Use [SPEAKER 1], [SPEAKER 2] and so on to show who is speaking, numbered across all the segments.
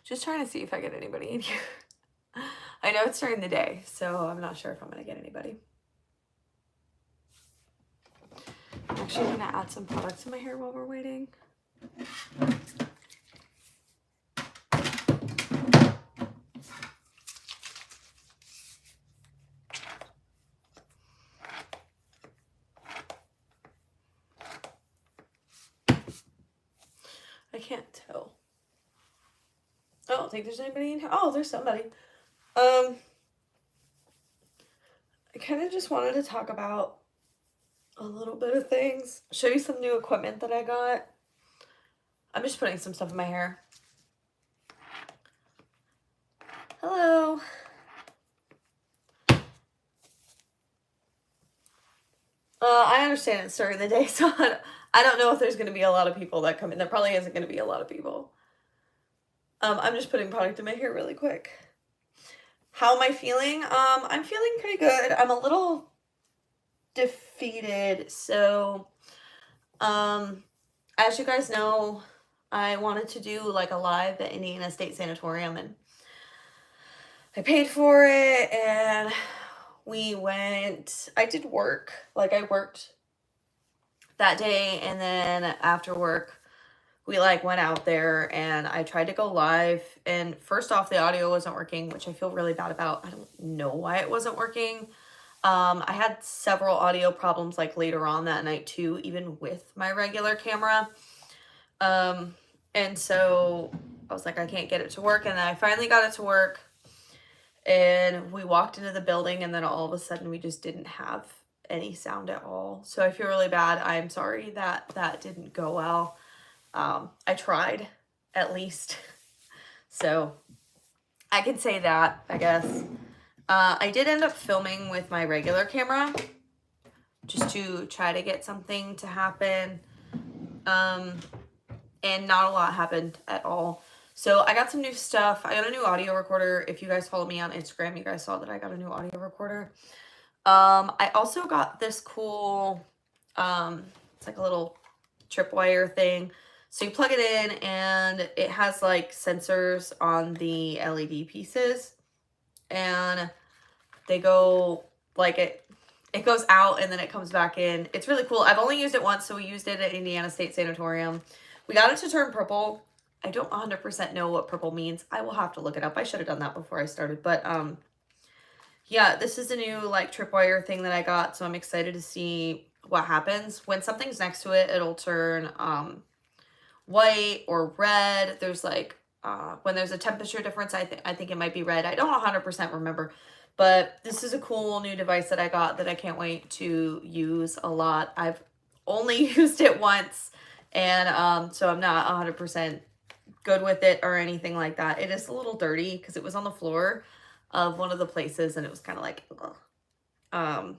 [SPEAKER 1] Just trying to see if I get anybody in here. I know it's during the day, so I'm not sure if I'm going to get anybody. I'm actually going to add some products in my hair while we're waiting. I can't tell. I don't think there's anybody in here. Oh, there's somebody. I kind of just wanted to talk about a little bit of things. Show you some new equipment that I got. I'm just putting some stuff in my hair. Hello. I understand it's during the day, so I don't know if there's going to be a lot of people that come in. There probably isn't going to be a lot of people. I'm just putting product in my hair really quick. How am I feeling? I'm feeling pretty good. I'm a little defeated. So, as you guys know, I wanted to do like a live at Indiana State Sanatorium, and I paid for it, and we went. I did work. Like, I worked that day, and then after work, we like went out there and I tried to go live, and first off, the audio wasn't working, which I feel really bad about. I don't know why it wasn't working. I had several audio problems like later on that night too, even with my regular camera. And so I was like, I can't get it to work. And then I finally got it to work, and we walked into the building, and then all of a sudden we just didn't have any sound at all. So I feel really bad. I'm sorry that that didn't go well. I tried, at least. So I can say that, I guess. I did end up filming with my regular camera just to try to get something to happen. And not a lot happened at all. So I got some new stuff. I got a new audio recorder. If you guys follow me on Instagram, you guys saw that I got a new audio recorder. I also got this cool, it's like a little tripwire thing. So you plug it in, and it has like sensors on the LED pieces, and they go like it goes out and then it comes back in. It's really cool. I've only used it once, so we used it at Indiana State Sanatorium. We got it to turn purple. I don't 100% know what purple means. I will have to look it up. I should have done that before I started, but yeah, this is a new like tripwire thing that I got, so I'm excited to see what happens. When something's next to it, it'll turn white or red. There's like when there's a temperature difference, I think it might be red. I don't 100% remember, but this is a cool new device that I got that I can't wait to use a lot. I've only used it once, and so I'm not 100% good with it or anything like that. It is a little dirty because it was on the floor of one of the places, and it was kind of like ugh.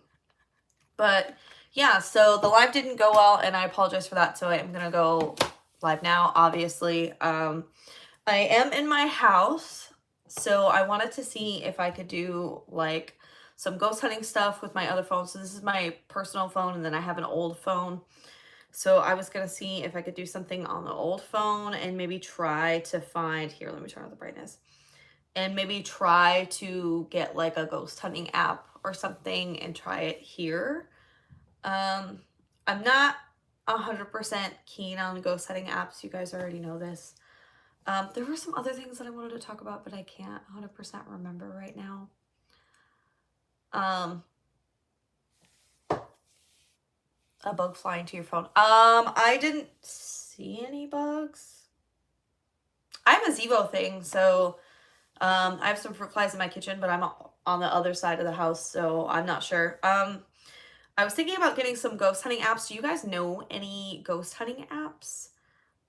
[SPEAKER 1] But yeah, so the live didn't go well, and I apologize for that. So I'm gonna go live now, obviously. I am in my house, so I wanted to see if I could do like some ghost hunting stuff with my other phone. So this is my personal phone, and then I have an old phone. So I was gonna see if I could do something on the old phone and maybe try to find, here, let me turn on the brightness, and maybe try to get like a ghost hunting app or something and try it here. I'm not 100% keen on ghost hunting apps. You guys already know this. There were some other things that I wanted to talk about, but I can't 100% remember right now. A bug flying to your phone. I didn't see any bugs. I have a Zevo thing, so I have some fruit flies in my kitchen, but I'm on the other side of the house, so I'm not sure. I was thinking about getting some ghost hunting apps. Do you guys know any ghost hunting apps?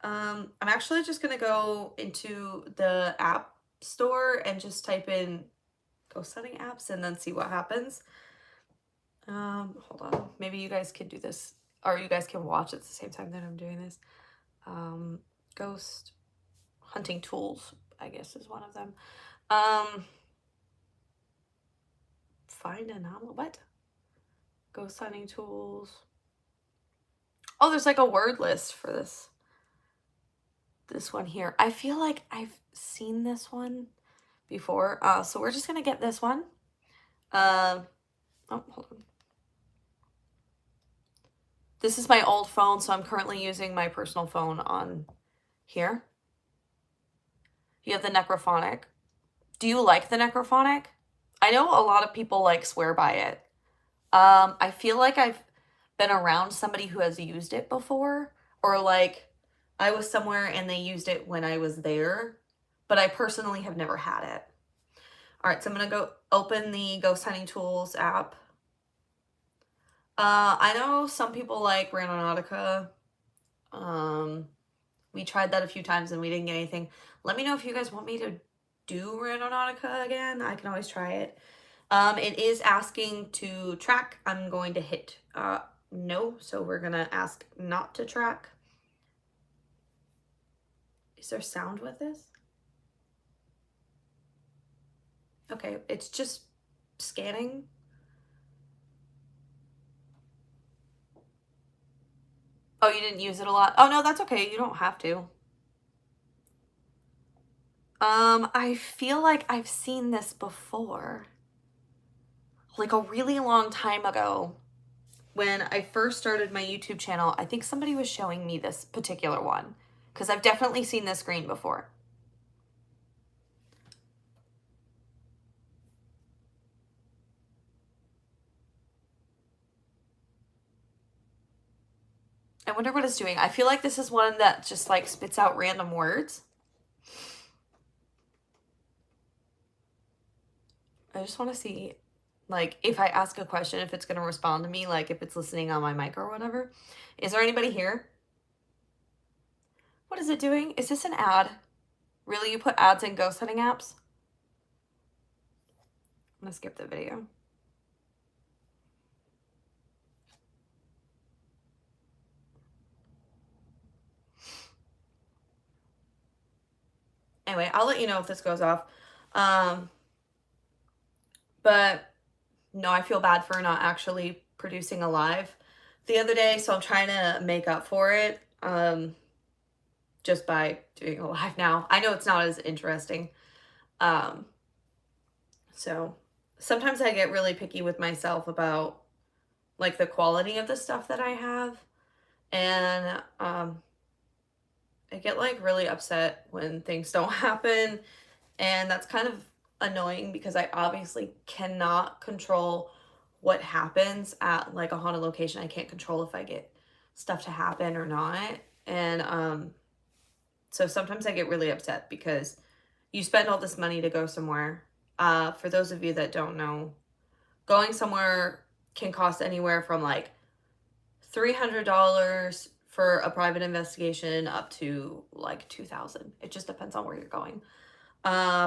[SPEAKER 1] I'm actually just gonna go into the app store and just type in ghost hunting apps and then see what happens. Hold on. Maybe you guys can do this, or you guys can watch at the same time that I'm doing this. Ghost hunting tools, I guess, is one of them. Find anomaly. What? Ghost hunting tools. Oh, there's like a word list for this. this one here. I feel like I've seen this one before. So we're just gonna get this one. Oh, hold on. This is my old phone, so I'm currently using my personal phone on here. You have the necrophonic. Do you like the necrophonic? I know a lot of people like swear by it. I feel like I've been around somebody who has used it before, or like I was somewhere and they used it when I was there, but I personally have never had it. All right, so I'm gonna go open the Ghost Hunting Tools app. I know some people like Randonautica. We tried that a few times and we didn't get anything. Let me know if you guys want me to do Randonautica again. I can always try it. It is asking to track. I'm going to hit no, so we're gonna ask not to track. Is there sound with this? Okay, it's just scanning. Oh, you didn't use it a lot? Oh, no, that's okay. You don't have to. I feel like I've seen this before. Like a really long time ago. When I first started my YouTube channel, I think somebody was showing me this particular one. Because I've definitely seen this screen before. I wonder what it's doing. I feel like this is one that just like spits out random words. I just want to see, like, if I ask a question, if it's going to respond to me, like if it's listening on my mic or whatever. Is there anybody here? What is it doing? Is this an ad? Really? You put ads in ghost hunting apps? I'm going to skip the video. Anyway, I'll let you know if this goes off. But no, I feel bad for not actually producing a live the other day, so I'm trying to make up for it just by doing a live now. I know it's not as interesting. So sometimes I get really picky with myself about like the quality of the stuff that I have. And I get like really upset when things don't happen. And that's kind of annoying because I obviously cannot control what happens at like a haunted location. I can't control if I get stuff to happen or not. And so sometimes I get really upset because you spend all this money to go somewhere. For those of you that don't know, going somewhere can cost anywhere from like $300 for a private investigation up to like $2,000. It just depends on where you're going.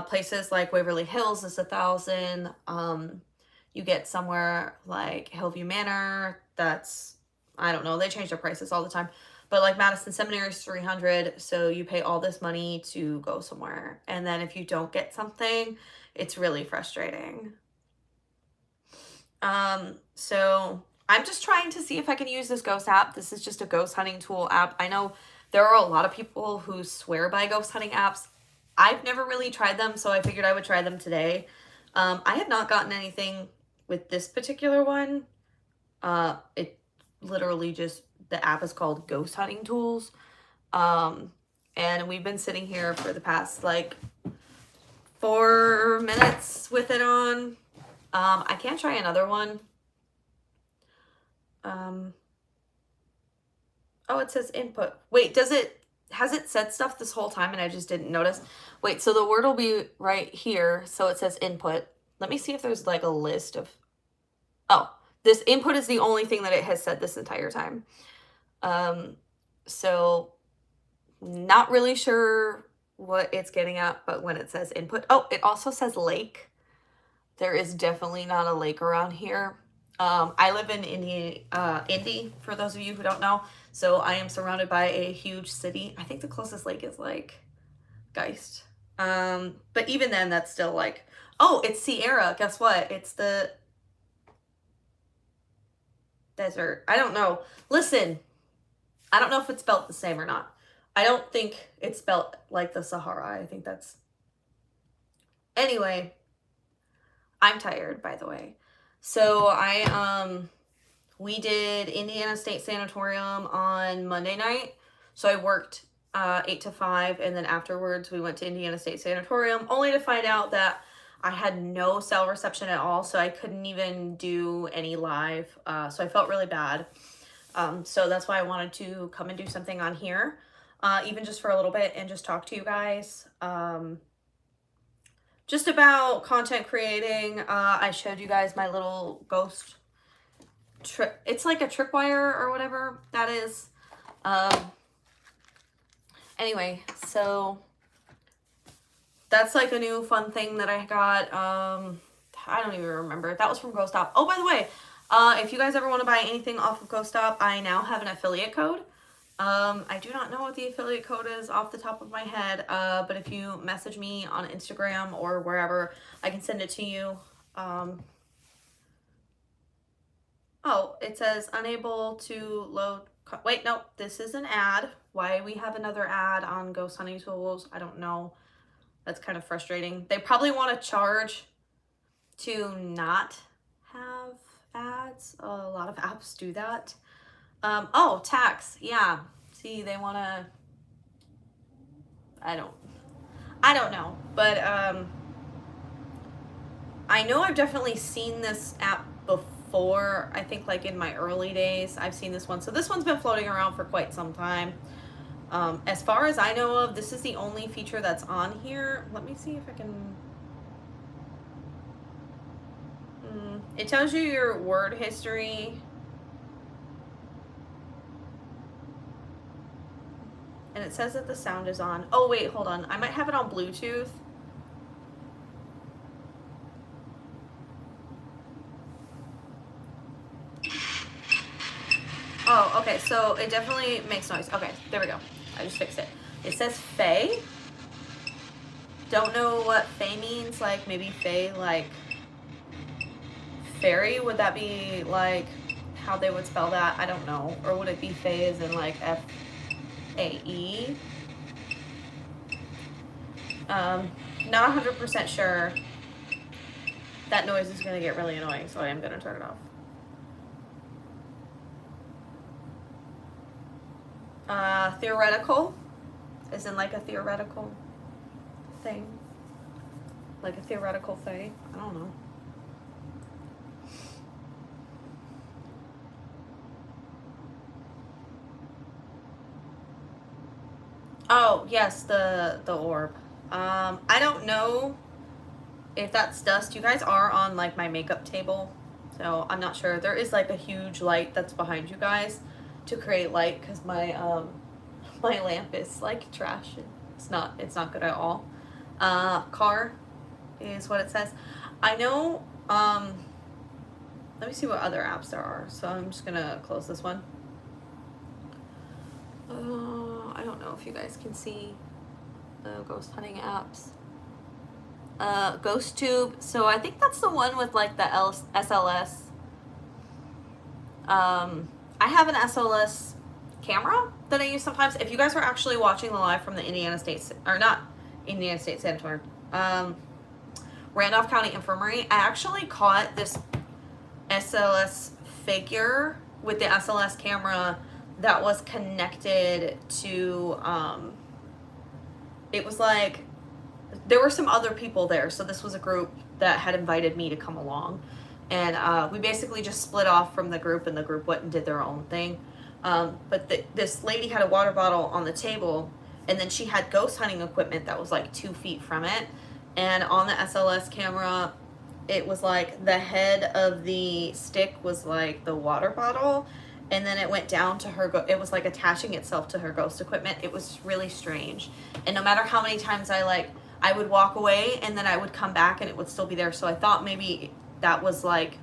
[SPEAKER 1] Places like Waverly Hills is $1,000. You get somewhere like Hillview Manor, that's, I don't know, they change their prices all the time. But like Madison Seminary is $300, so you pay all this money to go somewhere. And then if you don't get something, it's really frustrating. So I'm just trying to see if I can use this ghost app. This is just a ghost hunting tool app. I know there are a lot of people who swear by ghost hunting apps. I've never really tried them, so I figured I would try them today. I have not gotten anything with this particular one. It literally just, the app is called Ghost Hunting Tools. And we've been sitting here for the past like 4 minutes with it on. I can try another one. Oh, it says input. Wait, has it said stuff this whole time and I just didn't notice? Wait, so the word will be right here. So it says input. Let me see if there's like a list of, oh, this input is the only thing that it has said this entire time. So not really sure what it's getting at, but when it says input, oh, it also says lake. There is definitely not a lake around here. I live in Indy, for those of you who don't know. So I am surrounded by a huge city. I think the closest lake is like Geist. But even then, that's still like, oh, it's Sierra. Guess what? It's the desert. I don't know. Listen, I don't know if it's spelled the same or not. I don't think it's spelled like the Sahara. I think that's... Anyway, I'm tired, by the way. So we did Indiana State Sanatorium on Monday night. So I worked 8 to 5, and then afterwards we went to Indiana State Sanatorium, only to find out that I had no cell reception at all, so I couldn't even do any live. So I felt really bad. So that's why I wanted to come and do something on here, even just for a little bit, and just talk to you guys. Just about content creating. I showed you guys my little ghost trip. It's like a tripwire or whatever that is. Anyway, so that's like a new fun thing that I got. I don't even remember. That was from Ghost Stop. Oh, by the way, if you guys ever want to buy anything off of Ghost Stop, I now have an affiliate code. I do not know what the affiliate code is off the top of my head, but if you message me on Instagram or wherever, I can send it to you. Oh, it says unable to load. Wait, no, this is an ad. Why we have another ad on Ghost Hunting Tools, I don't know. That's kind of frustrating. They probably want to charge to not have ads. A lot of apps do that. Oh, tax. Yeah. See, they want to, I don't know, but, I know I've definitely seen this app before. I think like in my early days, I've seen this one. So this one's been floating around for quite some time. As far as I know of, this is the only feature that's on here. Let me see if I can, it tells you your word history. And it says that the sound is on. Oh, wait, hold on. I might have it on Bluetooth. Oh, okay, so it definitely makes noise. Okay, there we go. I just fixed it. It says Fae. Don't know what Fae means. Like, maybe Fae, like, fairy? Would that be, like, how they would spell that? I don't know. Or would it be Fae as in, like, F-A-E? Not 100% sure. That noise is going to get really annoying, so I am going to turn it off. Theoretical, as in like a theoretical thing, like a theoretical thing. I don't know. Oh yes, the orb. I don't know if that's dust. You guys are on like my makeup table, so I'm not sure. There is like a huge light that's behind you guys to create light, because my my lamp is like trash. It's not good at all. Car is what it says. I know. Let me see what other apps there are. So I'm just gonna close this one. I don't know if you guys can see the ghost hunting apps. Ghost Tube. So I think that's the one with like the SLS. I have an SLS camera that I use sometimes. If you guys were actually watching the live from the Indiana State, or not Indiana State Sanatorium, Randolph County Infirmary, I actually caught this SLS figure with the SLS camera that was connected to, it was like, there were some other people there. So this was a group that had invited me to come along. And we basically just split off from the group, and the group went and did their own thing. But this lady had a water bottle on the table, and then she had ghost hunting equipment that was like 2 feet from it. And on the SLS camera, it was like the head of the stick was like the water bottle, and then it went down to her, it was like attaching itself to her ghost equipment. It was really strange. And no matter how many times I would walk away, and then I would come back and it would still be there. So I thought maybe that was like,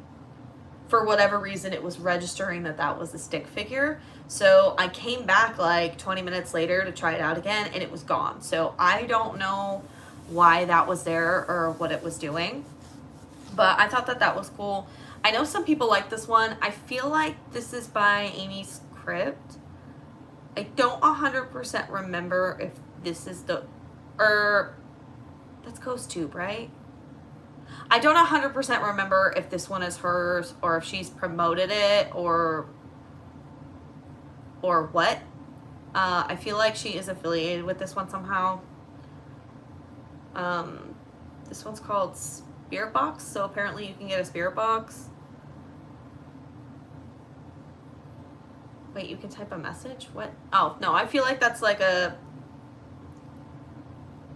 [SPEAKER 1] for whatever reason, it was registering that that was the stick figure. So I came back like 20 minutes later to try it out again, and it was gone. So I don't know why that was there or what it was doing, but I thought that that was cool. I know some people like this one. I feel like this is by Amy's Crypt. I don't 100% remember if this is the, or that's Ghost Tube, right? I don't 100% remember if this one is hers or if she's promoted it or what. I feel like she is affiliated with this one somehow. This one's called Spirit Box, so apparently you can get a Spirit Box. Wait, you can type a message? What? Oh, no, I feel like that's like a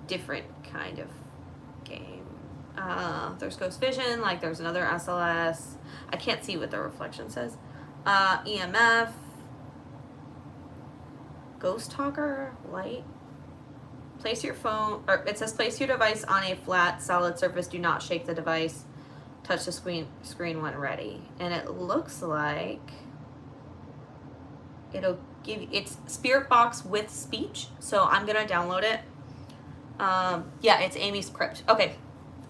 [SPEAKER 1] different kind of game. There's Ghost Vision, like there's another SLS. I can't see what the reflection says. EMF. Ghost Talker, light. Place your phone, or it says place your device on a flat, solid surface. Do not shake the device. Touch the screen when ready. And it looks like it'll give you, it's Spirit Box with speech. So I'm gonna download it. Yeah, it's Amy's Crypt. Okay.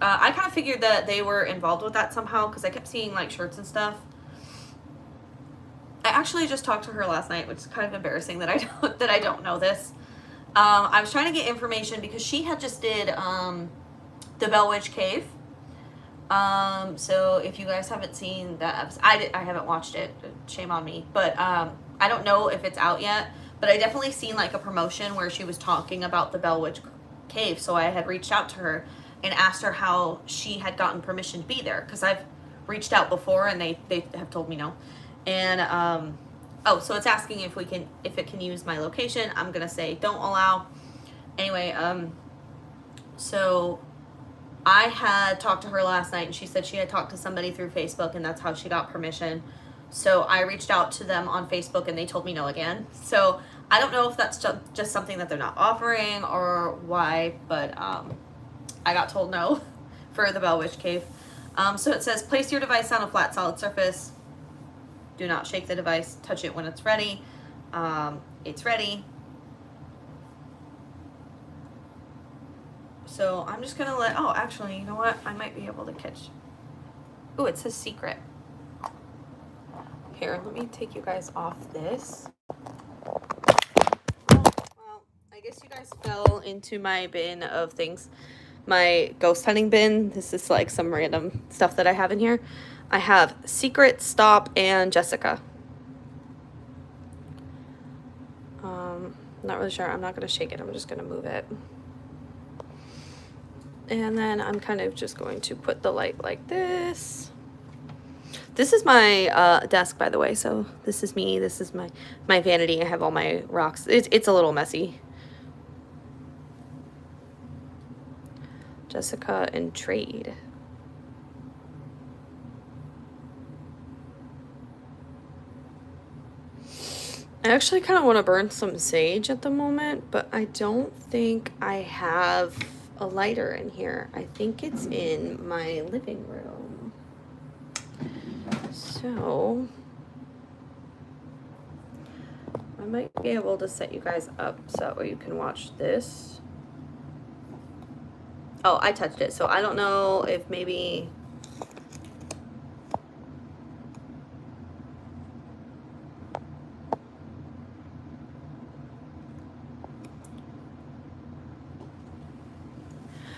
[SPEAKER 1] I kind of figured that they were involved with that somehow because I kept seeing like shirts and stuff. I actually just talked to her last night, which is kind of embarrassing that I don't know this. I was trying to get information because she had just did the Bell Witch Cave. So if you guys haven't seen that episode, I haven't watched it. Shame on me. But I don't know if it's out yet. But I definitely seen like a promotion where she was talking about the Bell Witch Cave. So I had reached out to her and asked her how she had gotten permission to be there, because I've reached out before and they have told me no. And oh, so it's asking if it can use my location. I'm gonna say don't allow. Anyway, so I had talked to her last night and she said she had talked to somebody through Facebook and that's how she got permission. So I reached out to them on Facebook and they told me no again. So I don't know if that's just something that they're not offering or why, but I got told no for the Bell Witch Cave. So it says place your device on a flat solid surface. Do not shake the device. Touch it when it's ready. It's ready. So I'm just gonna oh, actually, you know what? I might be able to catch. Oh, it says secret. Here, let me take you guys off this. Well, I guess you guys fell into my bin of things. My ghost hunting bin. This is like some random stuff that I have in here. I have Secret, Stop, and Jessica. Not really sure. I'm not going to shake it. I'm just going to move it. And then I'm kind of just going to put the light like this. This is my desk, by the way. So this is me. This is my vanity. I have all my rocks. It's a little messy. Jessica and Trade. I actually kind of want to burn some sage at the moment, but I don't think I have a lighter in here. I think it's in my living room. So I might be able to set you guys up so that way you can watch this. Oh, I touched it, so I don't know if maybe...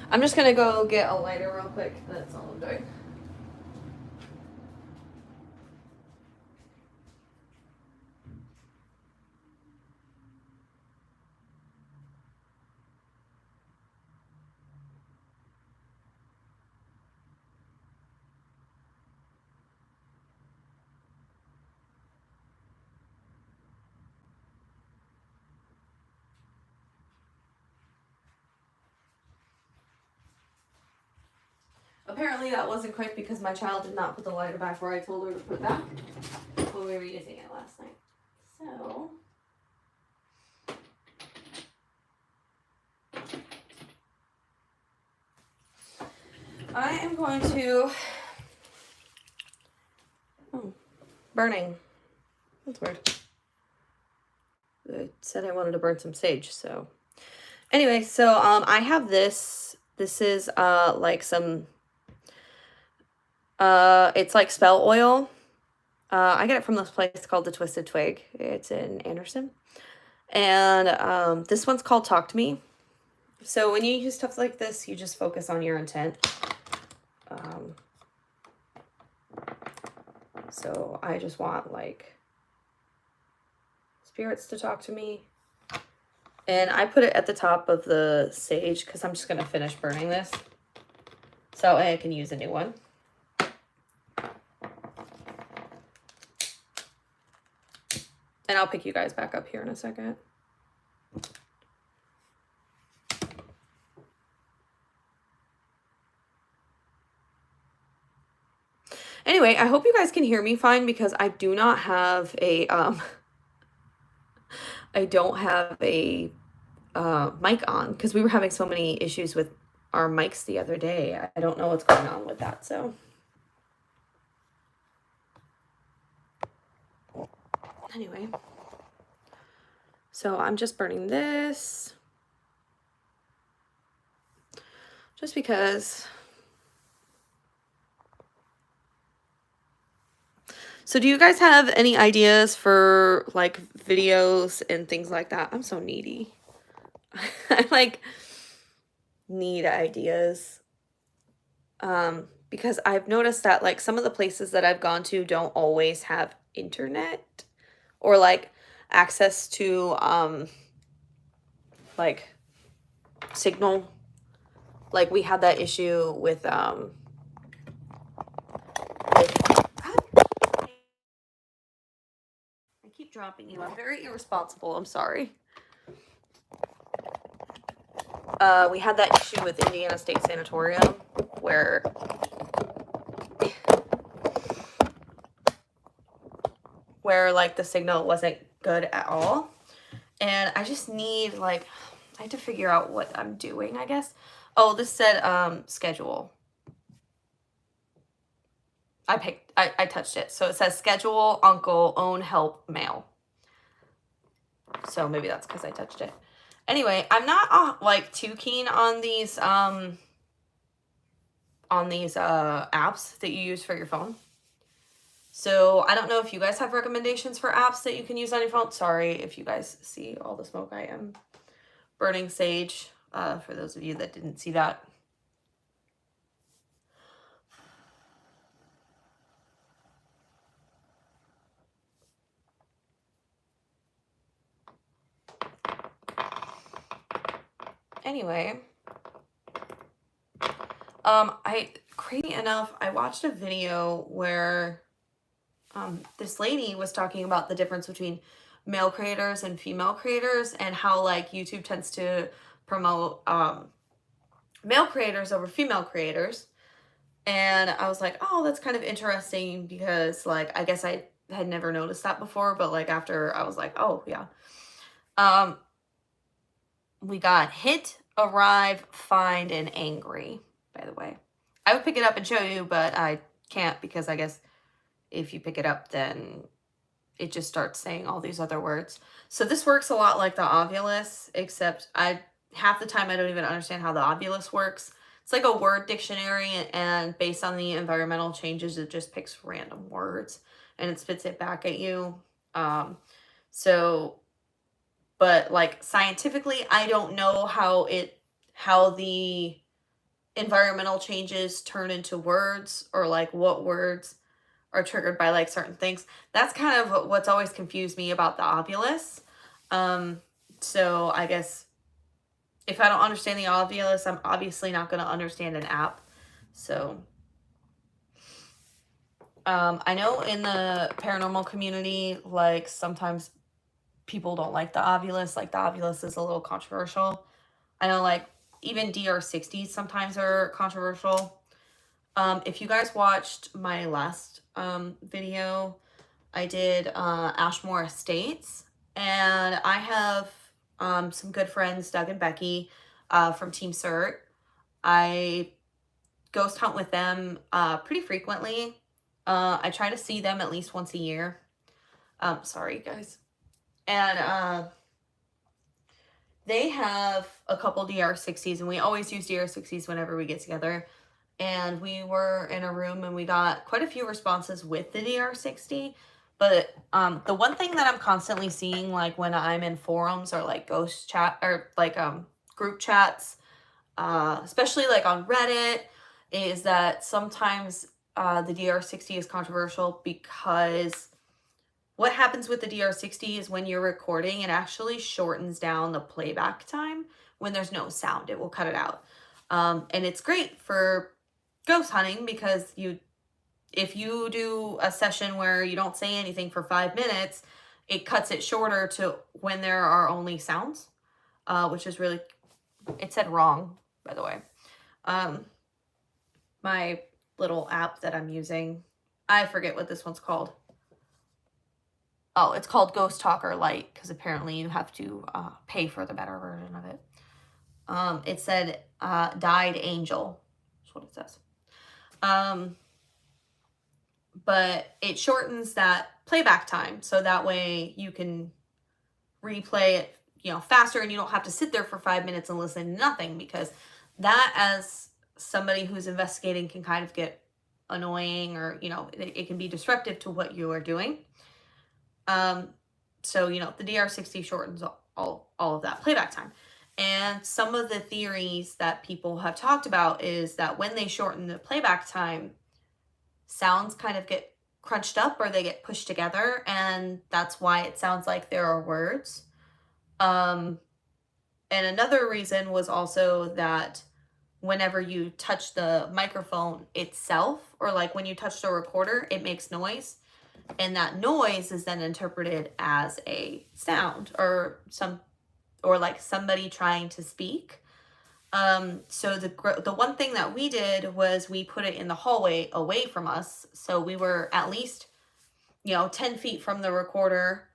[SPEAKER 1] I'm just gonna go get a lighter real quick. That's all I'm doing. Apparently that wasn't quick because my child did not put the lighter back where I told her to put it back when we were using it last night. So I am going to... Oh, burning. That's weird. I said I wanted to burn some sage, so... Anyway, so I have this. This is like some... it's like spell oil. I get it from this place called the Twisted Twig. It's in Anderson. And this one's called Talk to Me. So when you use stuff like this, you just focus on your intent. So I just want like spirits to talk to me. And I put it at the top of the sage because I'm just going to finish burning this. So I can use a new one. And I'll pick you guys back up here in a second. Anyway, I hope you guys can hear me fine because I do not have a, I don't have a mic on because we were having so many issues with our mics the other day. I don't know what's going on with that, so. Anyway, so I'm just burning this just because. So do you guys have any ideas for like videos and things like that? I'm so needy. I like need ideas. Because I've noticed that like some of the places that I've gone to don't always have internet or like access to like signal. Like we had that issue with I keep dropping you. I'm very irresponsible. I'm sorry. We had that issue with Indiana State Sanatorium where like the signal wasn't good at all. And I just need like, I have to figure out what I'm doing, I guess. Oh, this said schedule. I touched it. So it says schedule, uncle, own, help, mail. So maybe that's because I touched it. Anyway, I'm not like too keen on these apps that you use for your phone. So I don't know if you guys have recommendations for apps that you can use on your phone. Sorry if you guys see all the smoke. I am burning sage, for those of you that didn't see that. Anyway, crazy enough, I watched a video where this lady was talking about the difference between male creators and female creators and how like YouTube tends to promote male creators over female creators. And I was like, oh, that's kind of interesting because like I guess I had never noticed that before, but like after I was like, oh yeah. We got hit, arrive, find, and angry, by the way. I would pick it up and show you, but I can't because I guess if you pick it up, then it just starts saying all these other words. So this works a lot like the Ovulus, except half the time I don't even understand how the Ovulus works. It's like a word dictionary, and based on the environmental changes, it just picks random words and it spits it back at you. But like scientifically, I don't know how the environmental changes turn into words or like what words are triggered by like certain things. That's kind of what's always confused me about the Ovulus. So I guess if I don't understand the Ovulus, I'm obviously not going to understand an app. So I know in the paranormal community, like sometimes people don't like the Ovulus. Like the Ovulus is a little controversial. I know like even DR60s sometimes are controversial. If you guys watched my last video, I did Ashmore Estates, and I have some good friends, Doug and Becky, from Team Cert. I ghost hunt with them pretty frequently. I try to see them at least once a year. Sorry, guys. And they have a couple DR60s, and we always use DR60s whenever we get together. And we were in a room, and we got quite a few responses with the DR60, But the one thing that I'm constantly seeing, like when I'm in forums or like ghost chat or like group chats, especially like on Reddit, is that sometimes the DR60 is controversial because what happens with the DR60 is when you're recording, it actually shortens down the playback time when there's no sound. It will cut it out. And it's great for ghost hunting because if you do a session where you don't say anything for 5 minutes, it cuts it shorter to when there are only sounds, which is really, it said wrong, by the way. My little app that I'm using, I forget what this one's called. Oh, it's called Ghost Talker Lite because apparently you have to pay for the better version of it. It said Died Angel. That's what it says. But it shortens that playback time so that way you can replay it, faster, and you don't have to sit there for 5 minutes and listen to nothing, because that, as somebody who's investigating, can kind of get annoying, or it can be disruptive to what you are doing. So the DR60 shortens all of that playback time. And some of the theories that people have talked about is that when they shorten the playback time, sounds kind of get crunched up or they get pushed together, and that's why it sounds like there are words. And another reason was also that whenever you touch the microphone itself, or like when you touch the recorder, it makes noise, and that noise is then interpreted as a sound or like somebody trying to speak. So the one thing that we did was we put it in the hallway away from us. So we were at least, 10 feet from the recorder.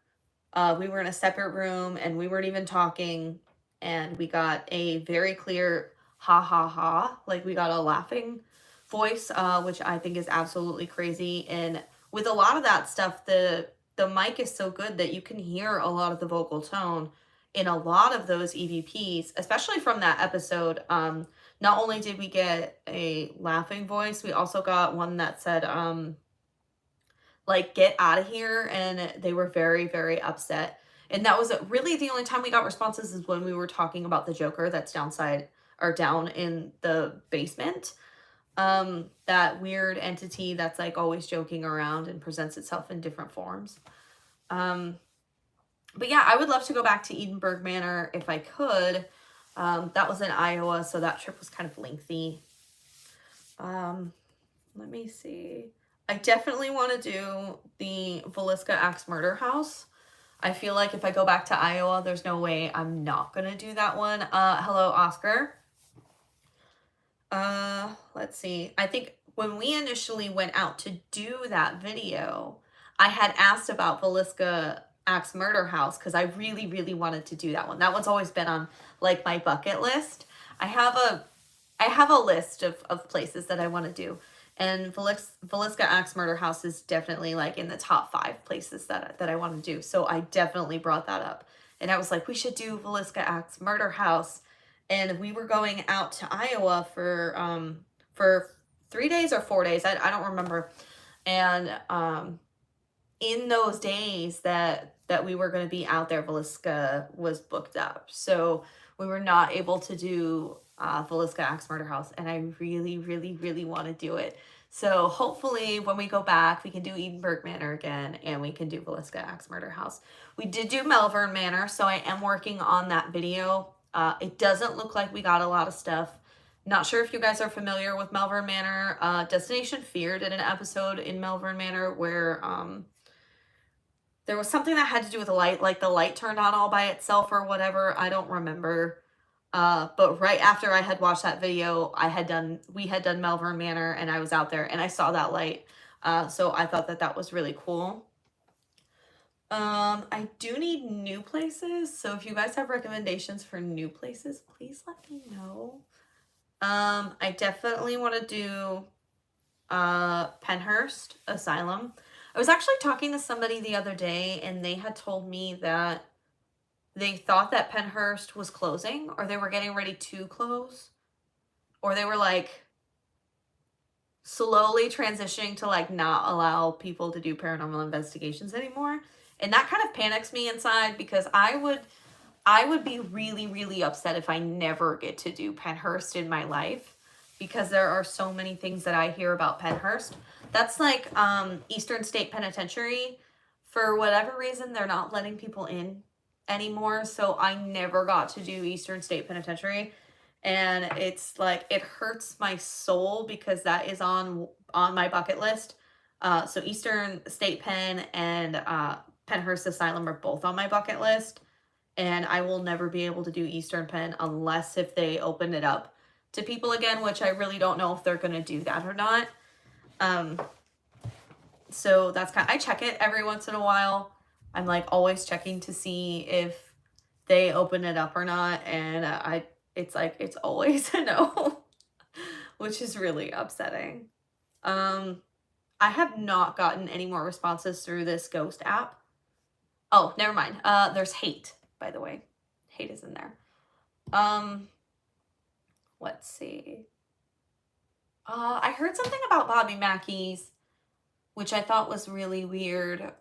[SPEAKER 1] We were in a separate room and we weren't even talking. And we got a very clear ha ha ha. Like we got a laughing voice, which I think is absolutely crazy. And with a lot of that stuff, the mic is so good that you can hear a lot of the vocal tone in a lot of those EVPs, especially from that episode. Not only did we get a laughing voice, we also got one that said, like, get out of here. And they were very, very upset. And that was really the only time we got responses, is when we were talking about the Joker that's down in the basement. That weird entity that's like always joking around and presents itself in different forms. But yeah, I would love to go back to Edinburgh Manor if I could. That was in Iowa, so that trip was kind of lengthy. Let me see. I definitely want to do the Villisca Axe Murder House. I feel like if I go back to Iowa, there's no way I'm not going to do that one. Hello, Oscar. Let's see. I think when we initially went out to do that video, I had asked about Villisca Axe Murder House because I really, really wanted to do that one. That one's always been on like my bucket list. I have a list of places that I want to do, and Villisca Axe Murder House is definitely like in the top 5 places that I want to do. So I definitely brought that up, and I was like, we should do Villisca Axe Murder House. And we were going out to Iowa for 3 days or 4 days. I don't remember. And in those days that we were going to be out there, Villisca was booked up. So we were not able to do Villisca Axe Murder House. And I really, really, really want to do it. So hopefully when we go back, we can do Edinburgh Manor again, and we can do Villisca Axe Murder House. We did do Malvern Manor, so I am working on that video. It doesn't look like we got a lot of stuff. Not sure if you guys are familiar with Malvern Manor. Destination Fear did an episode in Malvern Manor where there was something that had to do with the light, like the light turned on all by itself or whatever. I don't remember. But right after I had watched that video, we had done Malvern Manor, and I was out there and I saw that light. So I thought that was really cool. I do need new places, so if you guys have recommendations for new places, please let me know. I definitely want to do Amberz Asylum. I was actually talking to somebody the other day, and they had told me that they thought that Amberz was closing, or they were getting ready to close, or they were like, slowly transitioning to like not allow people to do paranormal investigations anymore. And that kind of panics me inside because I would be really, really upset if I never get to do Pennhurst in my life because there are so many things that I hear about Pennhurst. That's like Eastern State Penitentiary. For whatever reason, they're not letting people in anymore. So I never got to do Eastern State Penitentiary. And it's like, it hurts my soul because that is on my bucket list. So Eastern State Pen and Pennhurst Asylum are both on my bucket list, and I will never be able to do Eastern Pen unless if they open it up to people again, which I really don't know if they're going to do that or not. So that's I check it every once in a while. I'm like always checking to see if they open it up or not, and it's like it's always a no, which is really upsetting. I have not gotten any more responses through this ghost app. Oh, never mind. There's hate, by the way. Hate is in there. Let's see. I heard something about Bobby Mackey's, which I thought was really weird.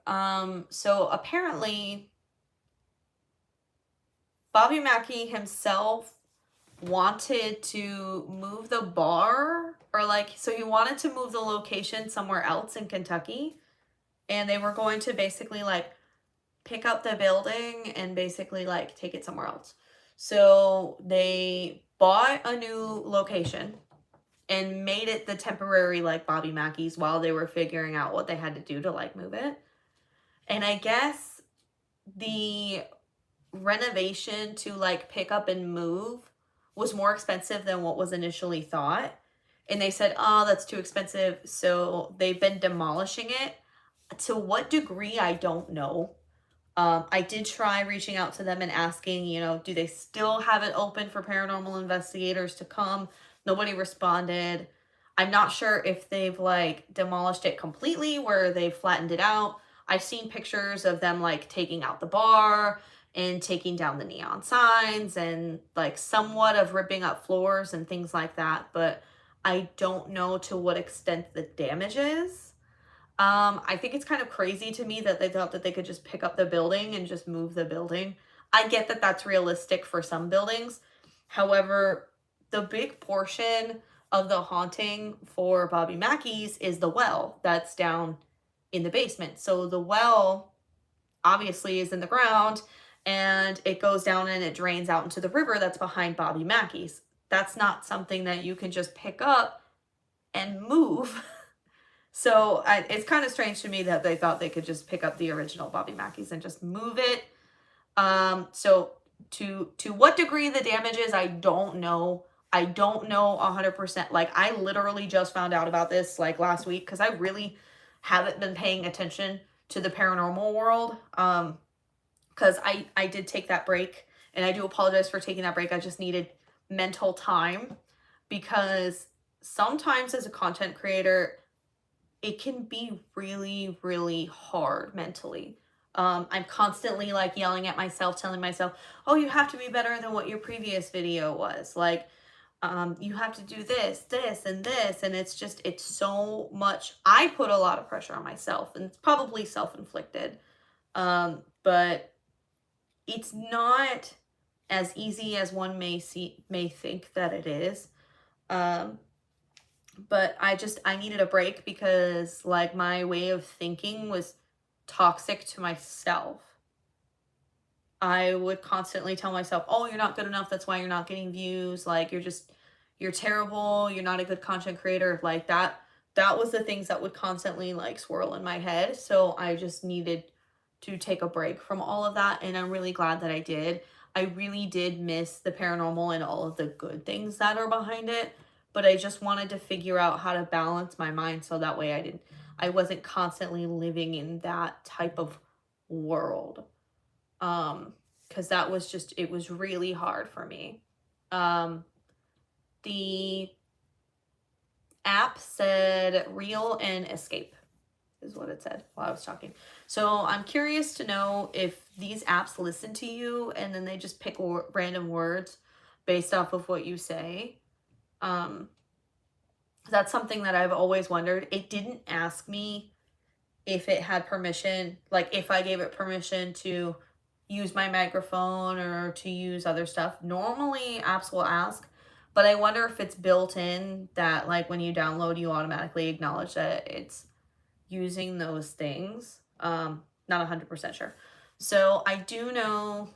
[SPEAKER 1] So apparently Bobby Mackey himself wanted to move the bar, or like, so he wanted to move the location somewhere else in Kentucky, and they were going to basically like pick up the building and basically like take it somewhere else. So they bought a new location and made it the temporary like Bobby Mackey's while they were figuring out what they had to do to like move it. And I guess the renovation to like pick up and move was more expensive than what was initially thought. And they said, oh, that's too expensive. So they've been demolishing it. To what degree, I don't know. I did try reaching out to them and asking, you know, do they still have it open for paranormal investigators to come? Nobody responded. I'm not sure if they've like demolished it completely where they've flattened it out. I've seen pictures of them like taking out the bar and taking down the neon signs and like somewhat of ripping up floors and things like that. But I don't know to what extent the damage is. I think it's kind of crazy to me that they thought that they could just pick up the building and just move the building. I get that that's realistic for some buildings. However, the big portion of the haunting for Bobby Mackey's is the well that's down in the basement. So the well obviously is in the ground and it goes down and it drains out into the river that's behind Bobby Mackey's. That's not something that you can just pick up and move. So it's kind of strange to me that they thought they could just pick up the original Bobby Mackey's and just move it. So to what degree the damage is, I don't know. I don't know 100%. Like, I literally just found out about this like last week because I really haven't been paying attention to the paranormal world. Because I did take that break, and I do apologize for taking that break. I just needed mental time because sometimes as a content creator, it can be really, really hard mentally. I'm constantly like yelling at myself, telling myself, oh, you have to be better than what your previous video was. Like, you have to do this, this, and this. And it's just, it's so much. I put a lot of pressure on myself, and it's probably self-inflicted. But it's not as easy as one may think that it is. But I needed a break because like my way of thinking was toxic to myself. I would constantly tell myself, oh, you're not good enough. That's why you're not getting views. Like, you're terrible. You're not a good content creator. Like that was the things that would constantly like swirl in my head. So I just needed to take a break from all of that. And I'm really glad that I did. I really did miss the paranormal and all of the good things that are behind it. But I just wanted to figure out how to balance my mind so that way I wasn't constantly living in that type of world. Because that was just, it was really hard for me. The app said reel and escape is what it said while I was talking. So I'm curious to know if these apps listen to you and then they just pick random words based off of what you say. That's something that I've always wondered. It didn't ask me if it had permission, like if I gave it permission to use my microphone or to use other stuff. Normally apps will ask, but I wonder if it's built in that like when you download, you automatically acknowledge that it's using those things. Not 100% sure. So I do know,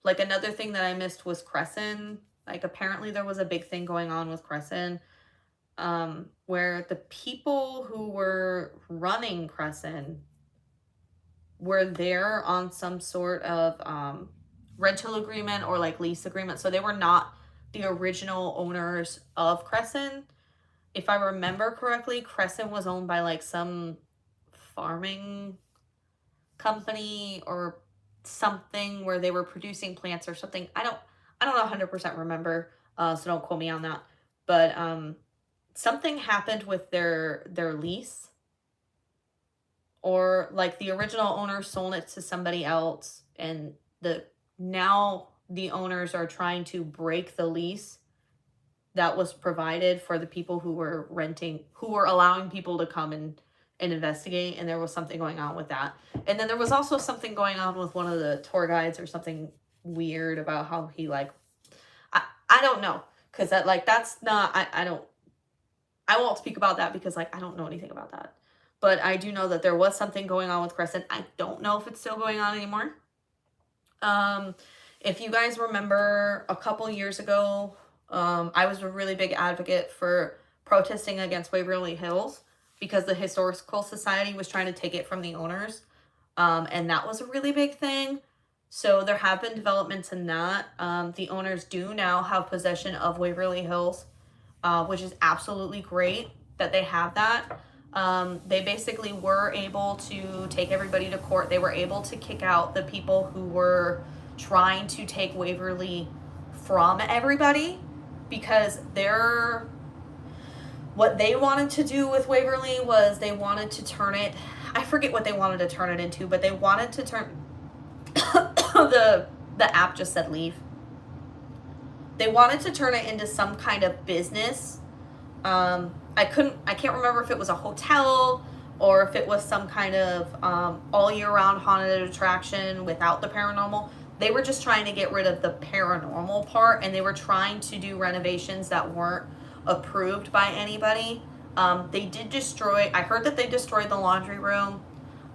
[SPEAKER 1] like another thing that I missed was Crescent. Like apparently there was a big thing going on with Crescent, where the people who were running Crescent were there on some sort of rental agreement or like lease agreement. So they were not the original owners of Crescent. If I remember correctly, Crescent was owned by like some farming company or something where they were producing plants or something. I don't 100% remember, so don't quote me on that. But something happened with their lease, or like the original owner sold it to somebody else, and now the owners are trying to break the lease that was provided for the people who were renting, who were allowing people to come and investigate, and there was something going on with that. And then there was also something going on with one of the tour guides or something weird about how he like, I don't know, because that like that's not, I won't speak about that because like I don't know anything about that. But I do know that there was something going on with Crescent. I don't know if it's still going on anymore. If you guys remember a couple years ago, I was a really big advocate for protesting against Waverly Hills because the Historical Society was trying to take it from the owners. And that was a really big thing. So there have been developments in that. The owners do now have possession of Waverly Hills, which is absolutely great that they have that. They basically were able to take everybody to court. They were able to kick out the people who were trying to take Waverly from everybody, because what they wanted to do with Waverly was they wanted to turn it, I forget what they wanted to turn it into, but they wanted to turn the app just said leave. They wanted to turn it into some kind of business. I can't remember if it was a hotel or if it was some kind of all year round haunted attraction without the paranormal. They were just trying to get rid of the paranormal part, and they were trying to do renovations that weren't approved by anybody. They did destroy, I heard that they destroyed the laundry room,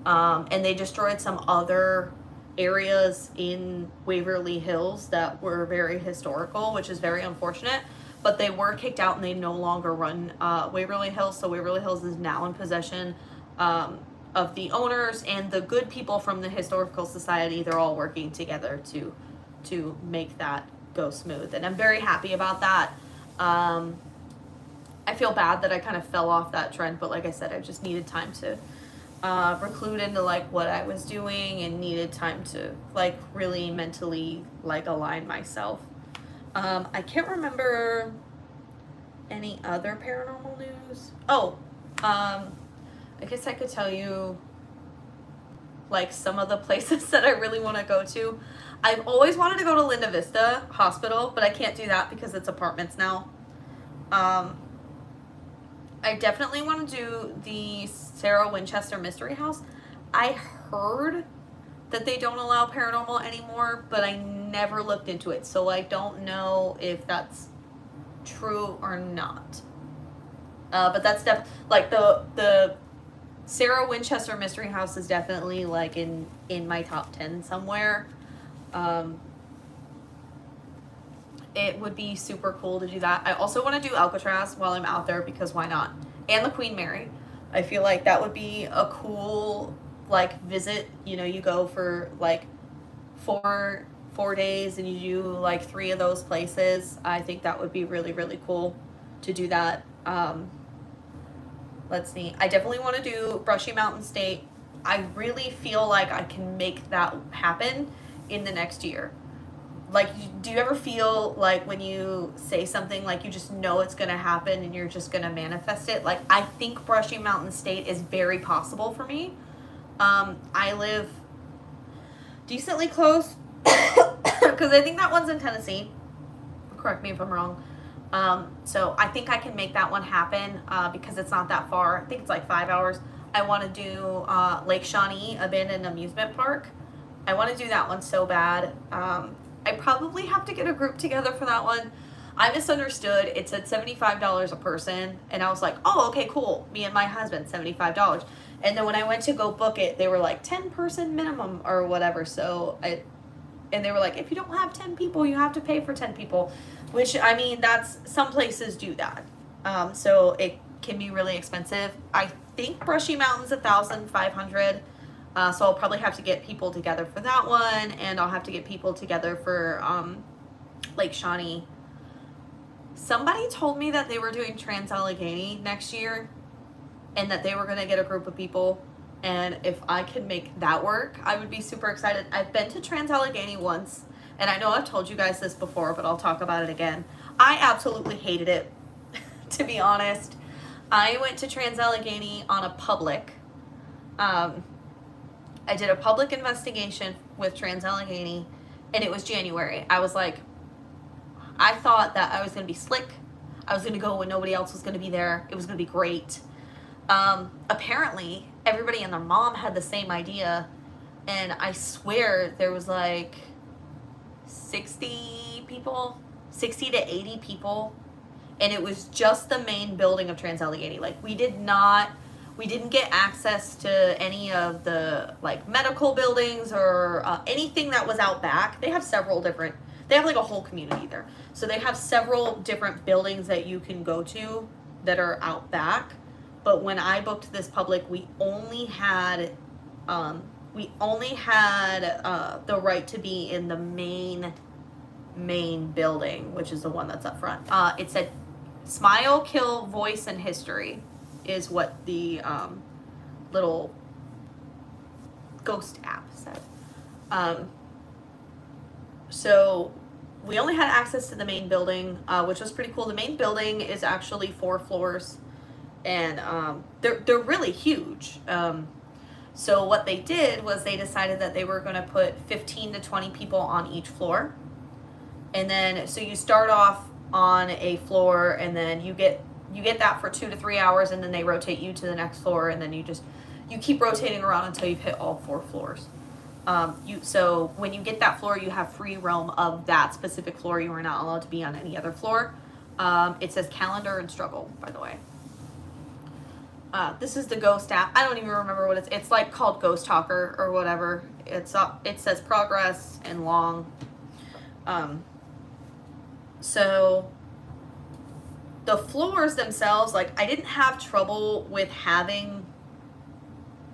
[SPEAKER 1] and they destroyed some other areas in Waverly Hills that were very historical, which is very unfortunate. But they were kicked out and they no longer run Waverly Hills. So Waverly Hills is now in possession of the owners and the good people from the Historical Society. They're all working together to make that go smooth. And I'm very happy about that. I feel bad that I kind of fell off that trend, but like I said, I just needed time to reclude into like what I was doing, and needed time to like really mentally like align myself. I can't remember any other paranormal news. Oh, I guess I could tell you like some of the places that I really want to go to. I've always wanted to go to Linda Vista Hospital, but I can't do that because it's apartments now. I definitely want to do the Sarah Winchester Mystery House. I heard that they don't allow paranormal anymore, but I never looked into it, so I don't know if that's true or not. But that's like the Sarah Winchester Mystery House is definitely like in my top 10 somewhere. It would be super cool to do that. I also want to do Alcatraz while I'm out there, because why not? And the Queen Mary. I feel like that would be a cool like visit. You know, you go for like four days and you do like 3 of those places. I think that would be really, really cool to do that. Let's see. I definitely want to do Brushy Mountain State. I really feel like I can make that happen in the next year. Like, do you ever feel like when you say something, like you just know it's going to happen and you're just going to manifest it? Like, I think Brushy Mountain State is very possible for me. I live decently close because I think that one's in Tennessee. Correct me if I'm wrong. So I think I can make that one happen because it's not that far. I think it's like 5 hours. I want to do Lake Shawnee Abandoned Amusement Park. I want to do that one so bad. I probably have to get a group together for that one. I misunderstood. It said $75 a person, and I was like, oh, okay, cool. Me and my husband, $75. And then when I went to go book it, they were like 10-person minimum or whatever. And they were like, if you don't have 10 people, you have to pay for 10 people, which, I mean, that's, some places do that. So it can be really expensive. I think Brushy Mountain's 1,500. So I'll probably have to get people together for that one, and I'll have to get people together for Lake Shawnee. Somebody told me that they were doing Trans-Allegheny next year, and that they were going to get a group of people. And if I could make that work, I would be super excited. I've been to Trans-Allegheny once, and I know I've told you guys this before, but I'll talk about it again. I absolutely hated it, to be honest. I went to Trans-Allegheny on a public. I did a public investigation with Trans-Allegheny, and it was January. I was like, I thought that I was going to be slick. I was going to go when nobody else was going to be there. It was going to be great. Apparently, everybody and their mom had the same idea, and I swear there was like 60 people, 60 to 80 people, and it was just the main building of Trans-Allegheny. Like, we didn't get access to any of the like medical buildings or anything that was out back. They have like a whole community there. So they have several different buildings that you can go to that are out back. But when I booked this public, we only had the right to be in the main building, which is the one that's up front. It said Smile, Kill, Voice, and History is what the little ghost app said. So we only had access to the main building, which was pretty cool. The main building is actually 4 floors, and they're really huge. So what they did was they decided that they were going to put 15 to 20 people on each floor. And then, so you start off on a floor, and then you get that for 2 to 3 hours, and then they rotate you to the next floor, and then you keep rotating around until you've hit all 4 floors. So when you get that floor, you have free roam of that specific floor. You are not allowed to be on any other floor. It says calendar and struggle, by the way. This is the ghost app. I don't even remember what it's like called Ghost Talker or whatever. It says progress and long. So the floors themselves, like, I didn't have trouble with having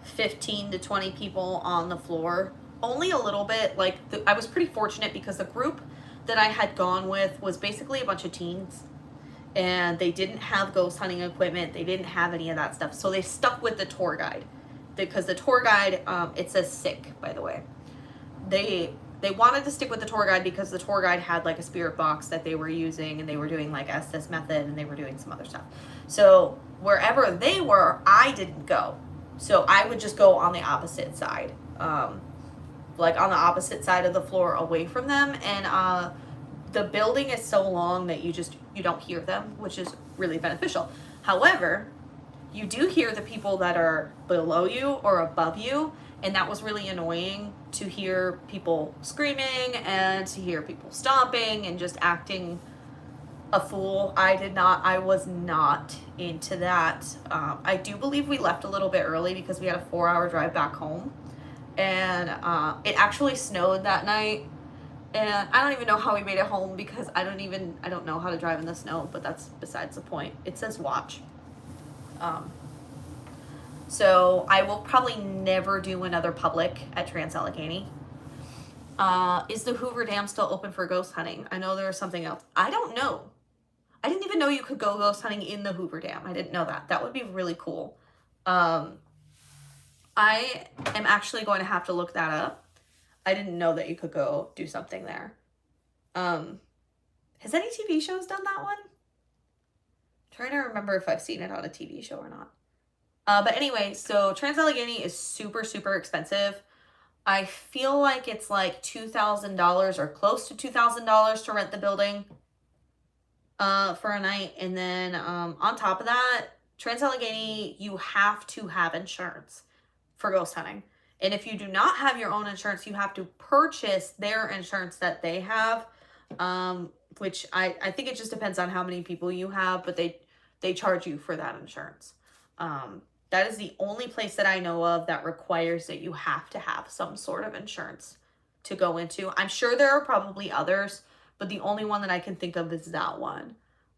[SPEAKER 1] 15 to 20 people on the floor. Only a little bit. Like, I was pretty fortunate because the group that I had gone with was basically a bunch of teens, and they didn't have ghost hunting equipment. They didn't have any of that stuff. So they stuck with the tour guide, because the tour guide, it says sick, by the way. They wanted to stick with the tour guide because the tour guide had like a spirit box that they were using, and they were doing like Estes method, and they were doing some other stuff. So wherever they were, I didn't go. So I would just go on the opposite side, like on the opposite side of the floor away from them. And the building is so long that you don't hear them, which is really beneficial. However, you do hear the people that are below you or above you, and that was really annoying to hear people screaming and to hear people stomping and just acting a fool. I was not into that. I do believe we left a little bit early because we had a 4-hour drive back home, and it actually snowed that night, and I don't even know how we made it home because I don't know how to drive in the snow, but that's besides the point. It says watch. So I will probably never do another public at Trans-Allegheny. Is the Hoover Dam still open for ghost hunting? I know there's something else. I don't know. I didn't even know you could go ghost hunting in the Hoover Dam. I didn't know that. That would be really cool. I am actually going to have to look that up. I didn't know that you could go do something there. Has any TV shows done that one? I'm trying to remember if I've seen it on a TV show or not. But anyway, so Trans-Allegheny is super, super expensive. I feel like it's like $2,000 or close to $2,000 to rent the building. for a night. And then on top of that, Trans-Allegheny, you have to have insurance for ghost hunting. And if you do not have your own insurance, you have to purchase their insurance that they have, which I think it just depends on how many people you have, but they charge you for that insurance. That is the only place that I know of that requires that you have to have some sort of insurance to go into. I'm sure there are probably others, but the only one that I can think of is that one.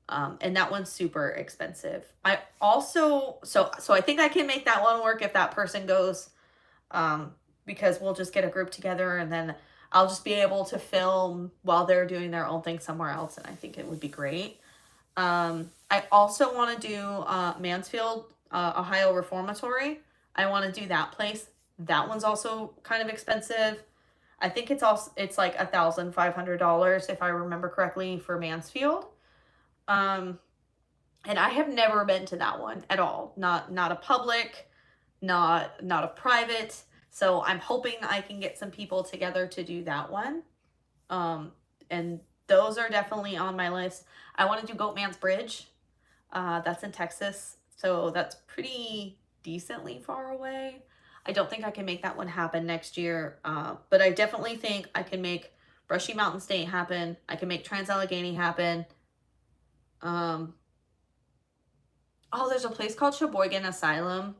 [SPEAKER 1] And that one's super expensive. I also, so I think I can make that one work if that person goes, because we'll just get a group together and then I'll just be able to film while they're doing their own thing somewhere else. And I think it would be great. I also want to do, Mansfield, Ohio Reformatory. I want to do that place. That one's also kind of expensive. I think it's like $1,500 if I remember correctly for Mansfield. And I have never been to that one at all. Not a public, not a private. So I'm hoping I can get some people together to do that one. And those are definitely on my list. I want to do Goatman's Bridge. That's in Texas. So that's pretty decently far away. I don't think I can make that one happen next year. But I definitely think I can make Brushy Mountain State happen. I can make Trans-Allegheny happen. Oh, there's a place called Sheboygan Asylum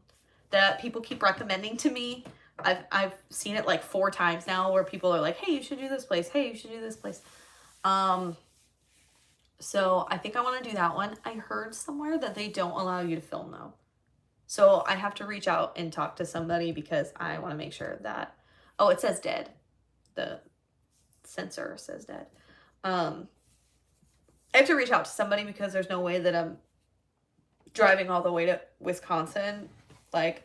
[SPEAKER 1] that people keep recommending to me. I've seen it like 4 times now where people are like, hey, you should do this place. Hey, you should do this place. So I think I want to do that one. I heard somewhere that they don't allow you to film though. So I have to reach out and talk to somebody because I want to make sure that, oh, it says dead. The censor says dead. I have to reach out to somebody because there's no way that I'm driving all the way to Wisconsin, like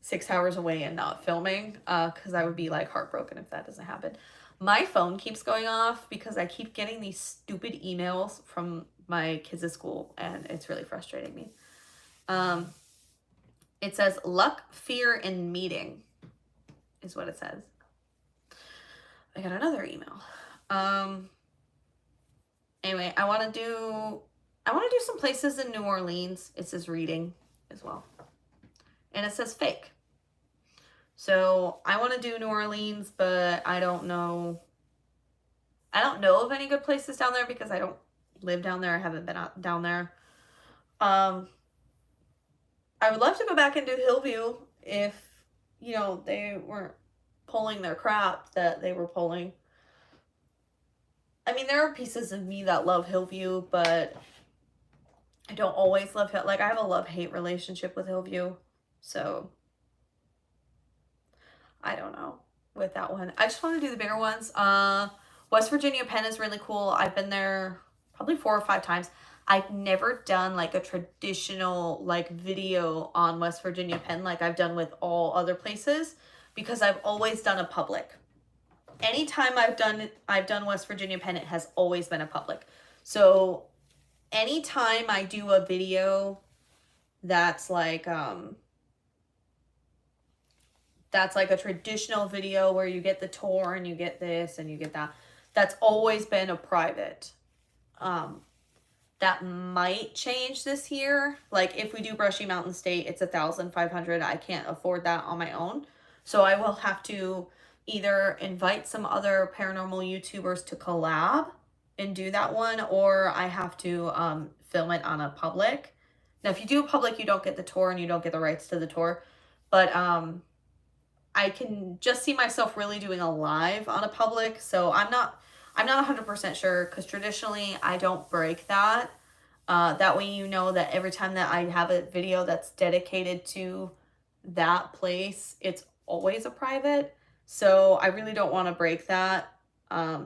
[SPEAKER 1] 6 hours away and not filming, because I would be like heartbroken if that doesn't happen. My phone keeps going off because I keep getting these stupid emails from my kids at school and it's really frustrating me. It says luck, fear, and meeting is what it says. I got another email. Anyway, I want to do some places in New Orleans. It says reading as well. And it says fake. So I want to do New Orleans, but I don't know of any good places down there because I don't live down there. I haven't been down there. I would love to go back and do Hillview if, they weren't pulling their crap that they were pulling. I mean, there are pieces of me that love Hillview, but I don't always love it. Like, I have a love-hate relationship with Hillview, so I don't know with that one. I just want to do the bigger ones. West Virginia Penn is really cool. I've been there probably 4 or 5 times. I've never done like a traditional like video on West Virginia Penn like I've done with all other places because I've always done a public. Anytime I've done West Virginia Penn, it has always been a public. So anytime I do a video that's like a traditional video where you get the tour and you get this and you get that, that's always been a private. That might change this year. Like if we do Brushy Mountain State, it's $1,500. I can't afford that on my own. So I will have to either invite some other paranormal YouTubers to collab and do that one, or I have to film it on a public. Now, if you do a public, you don't get the tour and you don't get the rights to the tour. But I can just see myself really doing a live on a public. So I'm not 100% sure because traditionally I don't break that. That way you know that every time that I have a video that's dedicated to that place, it's always a private. So I really don't want to break that.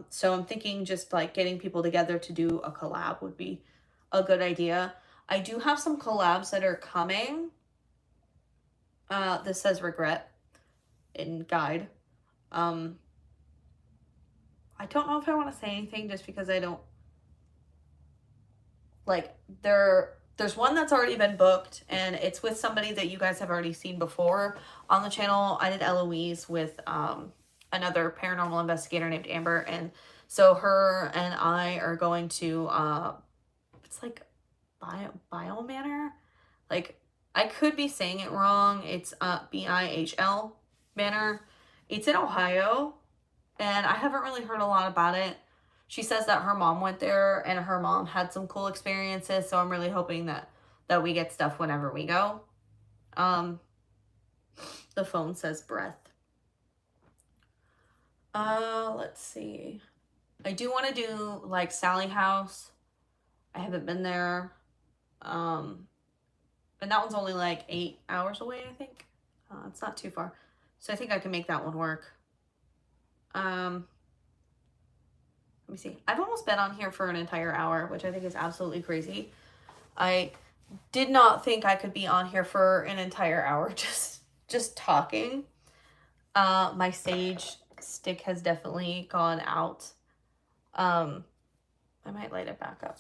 [SPEAKER 1] So I'm thinking just like getting people together to do a collab would be a good idea. I do have some collabs that are coming. This says regret in guide. I don't know if I want to say anything just because I don't like there's one that's already been booked and it's with somebody that you guys have already seen before on the channel. I did Eloise with another paranormal investigator named Amber, and so her and I are going to it's like Bio Manor. Like, I could be saying it wrong. It's Bihl Manor. It's in Ohio, and I haven't really heard a lot about it. She says that her mom went there and her mom had some cool experiences, so I'm really hoping that we get stuff whenever we go. The phone says breath. Let's see. I do want to do like Sally House. I haven't been there. And that one's only like 8 hours away, I think. It's not too far. So I think I can make that one work. Let me see. I've almost been on here for an entire hour, which I think is absolutely crazy. I did not think I could be on here for an entire hour just talking. My sage stick has definitely gone out. I might light it back up.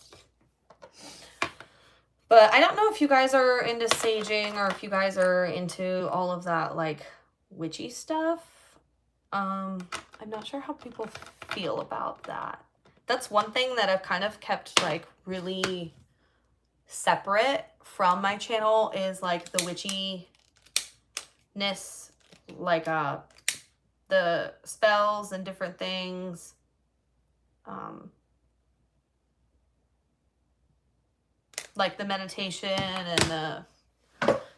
[SPEAKER 1] But I don't know if you guys are into saging or if you guys are into all of that like witchy stuff. I'm not sure how people feel about that. That's one thing that I've kind of kept like really separate from my channel is like the witchiness, like the spells and different things. Like the meditation and the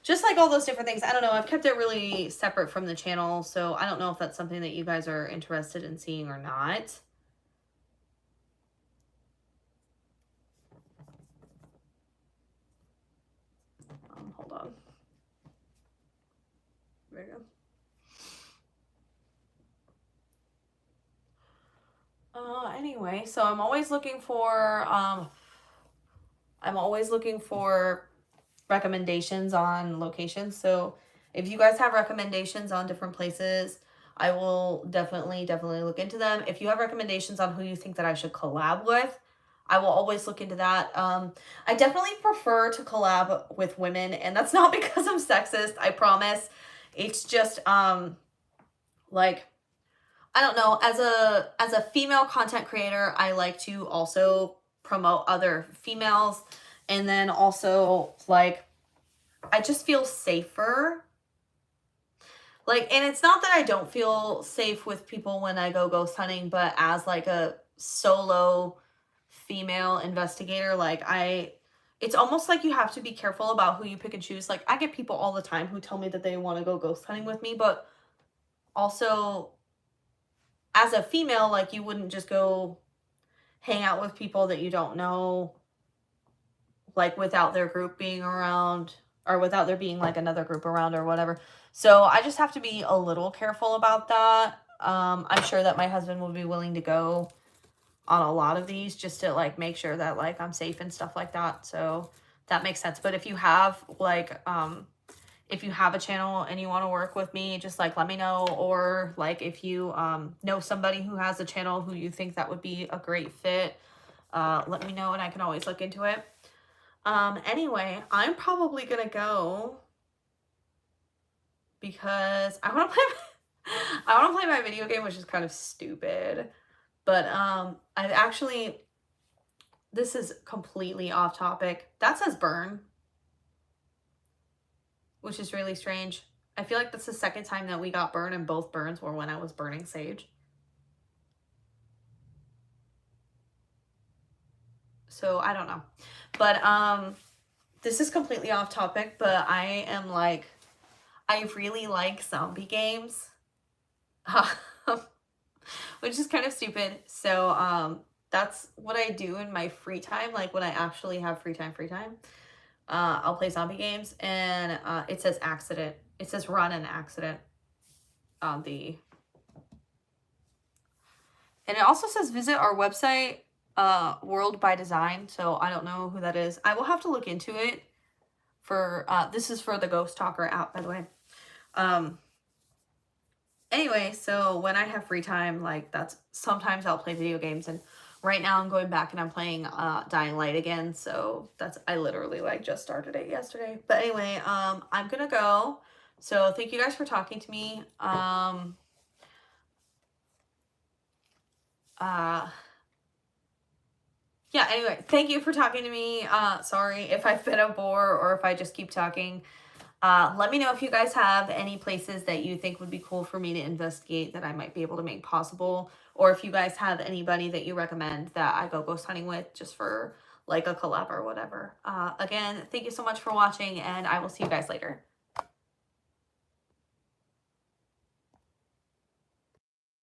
[SPEAKER 1] just like all those different things. I don't know. I've kept it really separate from the channel, so I don't know if that's something that you guys are interested in seeing or not. Hold on. There you go. Anyway, so I'm always looking for recommendations on locations. So if you guys have recommendations on different places, I will definitely look into them. If you have recommendations on who you think that I should collab with, I will always look into that. I definitely prefer to collab with women, and that's not because I'm sexist, I promise. It's just like, I don't know, as a female content creator, I like to also promote other females. And then also, like, I just feel safer. Like, and it's not that I don't feel safe with people when I go ghost hunting, but as like a solo female investigator, like it's almost like you have to be careful about who you pick and choose. Like, I get people all the time who tell me that they want to go ghost hunting with me, but also as a female, like, you wouldn't just go hang out with people that you don't know, like, without their group being around or without there being like another group around or whatever. So I just have to be a little careful about that. I'm sure that my husband will be willing to go on a lot of these just to like make sure that like I'm safe and stuff like that. So that makes sense. But if you have like if you have a channel and you want to work with me, just like let me know. Or like if you know somebody who has a channel who you think that would be a great fit, let me know and I can always look into it. Anyway, I'm probably gonna go because I want to play my video game, which is kind of stupid. But I've actually, this is completely off topic. That says burn, which is really strange. I feel like that's the second time that we got burned, and both burns were when I was burning sage. So I don't know. But this is completely off topic, but I am like, I really like zombie games. Which is kind of stupid. So that's what I do in my free time. Like when I actually have free time, I'll play zombie games. And it says accident. It says run an accident on the... And it also says visit our website, World by Design. So I don't know who that is. I will have to look into it. For this is for the Ghost Talker app, by the way. Anyway, so when I have free time, like that's sometimes I'll play video games, and right now I'm going back and I'm playing Dying Light again. So that's, I literally like just started it yesterday. But anyway, I'm gonna go. So thank you guys for talking to me. yeah, anyway, thank you for talking to me. Sorry if I've been a bore or if I just keep talking. Let me know if you guys have any places that you think would be cool for me to investigate that I might be able to make possible, or if you guys have anybody that you recommend that I go ghost hunting with just for like a collab or whatever. Again, thank you so much for watching, and I will see you guys later.